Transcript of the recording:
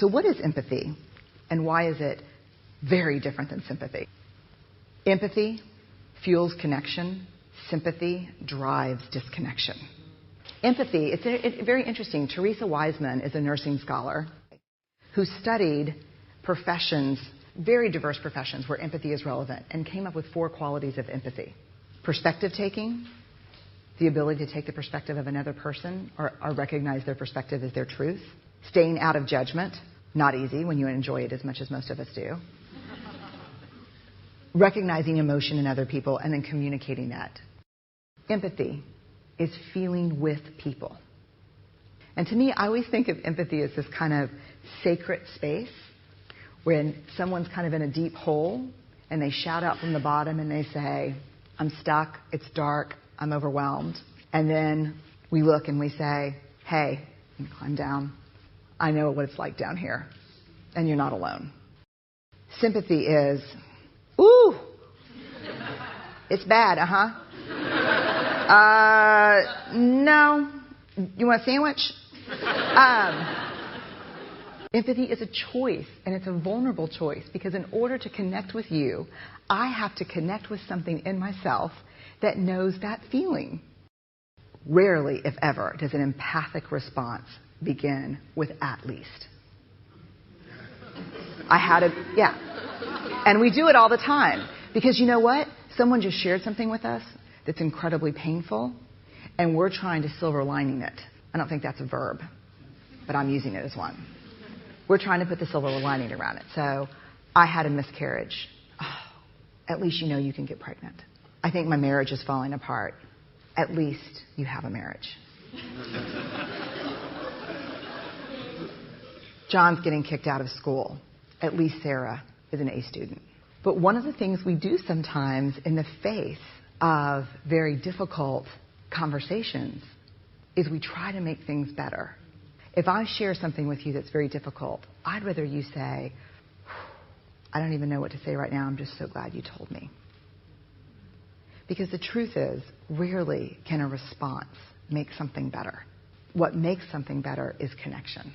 So what is empathy, and why is it very different than sympathy? Empathy fuels connection. Sympathy drives disconnection. Empathy, it's very interesting. Teresa Wiseman is a nursing scholar who studied professions, very diverse professions where empathy is relevant, and came up with 4 qualities of empathy. Perspective taking, the ability to take the perspective of another person or recognize their perspective as their truth. Staying out of judgment, not easy when you enjoy it as much as most of us do. Recognizing emotion in other people and then communicating that. Empathy is feeling with people. And to me, I always think of empathy as this kind of sacred space when someone's kind of in a deep hole and they shout out from the bottom and they say, I'm stuck, it's dark, I'm overwhelmed. And then we look and we say, hey, climb down. I know what it's like down here. And you're not alone. Sympathy is, ooh, it's bad, no. You want a sandwich? Empathy is a choice, and it's a vulnerable choice, because in order to connect with you, I have to connect with something in myself that knows that feeling. Rarely, if ever, does an empathic response begin with at least. And we do it all the time. Because you know what? Someone just shared something with us that's incredibly painful, and we're trying to silver lining it. I don't think that's a verb, but I'm using it as one. We're trying to put the silver lining around it. So, I had a miscarriage. Oh, at least you know you can get pregnant. I think my marriage is falling apart. At least you have a marriage. John's getting kicked out of school. At least Sarah is an A student. But one of the things we do sometimes in the face of very difficult conversations is we try to make things better. If I share something with you that's very difficult, I'd rather you say, I don't even know what to say right now, I'm just so glad you told me. Because the truth is, rarely can a response make something better. What makes something better is connection.